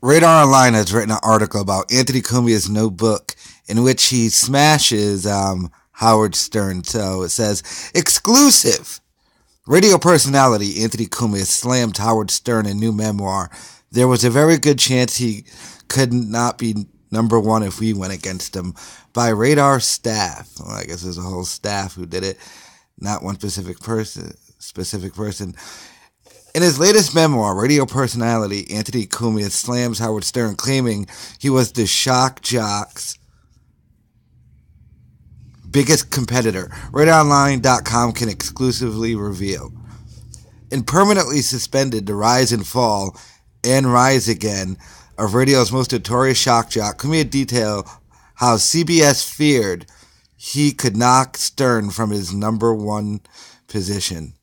Radar Online has written an article about Anthony Cumia's new book in which he smashes Howard Stern. So it says, exclusive! Radio personality Anthony Cumia slammed Howard Stern in new memoir. There was a very good chance he could not be number one if we went against him. By Radar staff. Well, I guess there's a whole staff who did it, not one specific person. In his latest memoir, radio personality Anthony Cumia slams Howard Stern, claiming he was the shock jock's biggest competitor. RadarOnline.com can exclusively reveal. And permanently suspended the rise and fall and rise again of radio's most notorious shock jock, Cumia detailed how CBS feared he could knock Stern from his number one position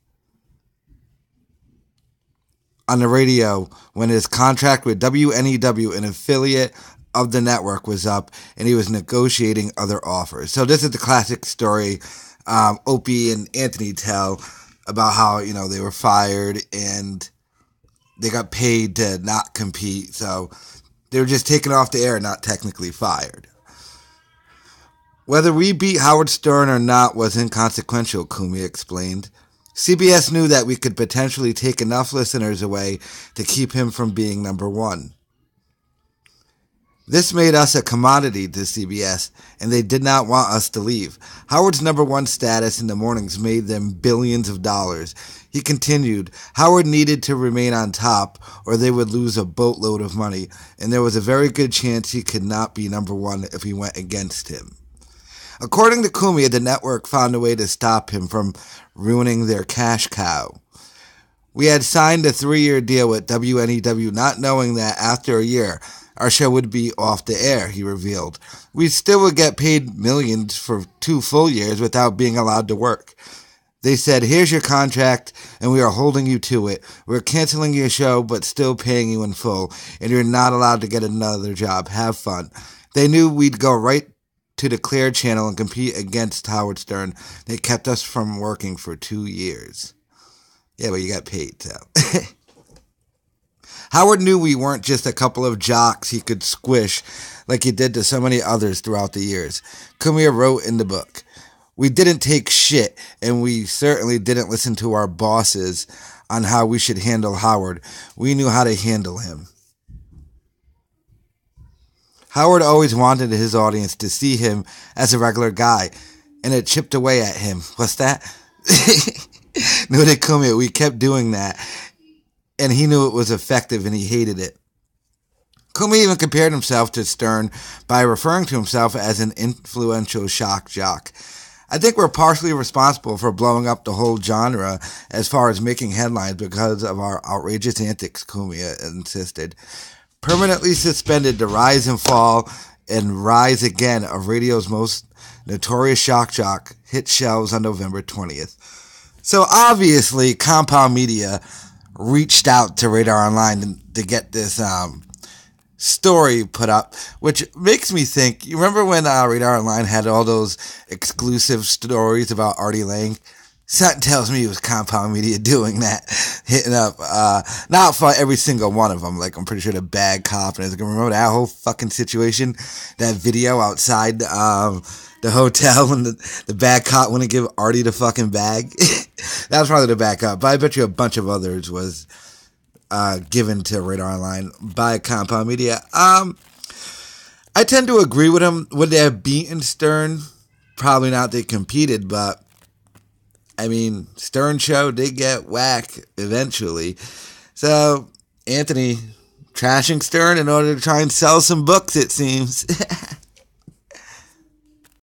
on the radio when his contract with WNEW, an affiliate of the network, was up and he was negotiating other offers. So this is the classic story Opie and Anthony tell about how, they were fired and they got paid to not compete. So they were just taken off the air, not technically fired. Whether we beat Howard Stern or not was inconsequential, Cumia explained. CBS knew that we could potentially take enough listeners away to keep him from being number one. This made us a commodity to CBS, and they did not want us to leave. Howard's number one status in the mornings made them billions of dollars. He continued, Howard needed to remain on top, or they would lose a boatload of money, and there was a very good chance he could not be number one if we went against him. According to Cumia, the network found a way to stop him from ruining their cash cow. We had signed a 3-year deal with WNEW, not knowing that after a year, our show would be off the air, he revealed. We still would get paid millions for 2 full years without being allowed to work. They said, here's your contract, and we are holding you to it. We're canceling your show, but still paying you in full, and you're not allowed to get another job. Have fun. They knew we'd go right to the Clear Channel and compete against Howard Stern. They kept us from working for 2 years. Yeah, but you got paid, so. Howard knew we weren't just a couple of jocks he could squish like he did to so many others throughout the years. Cumia wrote in the book, we didn't take shit, and we certainly didn't listen to our bosses on how we should handle Howard. We knew how to handle him. Howard always wanted his audience to see him as a regular guy, and it chipped away at him. What's that? Noted Cumia, we kept doing that, and he knew it was effective, and he hated it. Cumia even compared himself to Stern by referring to himself as an influential shock jock. I think we're partially responsible for blowing up the whole genre as far as making headlines because of our outrageous antics, Cumia insisted. Permanently suspended the rise and fall and rise again of radio's most notorious shock jock hit shelves on November 20th. So obviously, Compound Media reached out to Radar Online to get this story put up, which makes me think, you remember when Radar Online had all those exclusive stories about Artie Lang? Something tells me it was Compound Media doing that, hitting up, not for every single one of them. Like, I'm pretty sure the bad cop, and remember that whole fucking situation, that video outside the hotel when the bad cop wouldn't give Artie the fucking bag? That was probably the bad cop, but I bet you a bunch of others was given to Radar Online by Compound Media. I tend to agree with him. Would they have beaten Stern? Probably not. They competed, but I mean, Stern show did get whack eventually. So, Anthony trashing Stern in order to try and sell some books, it seems.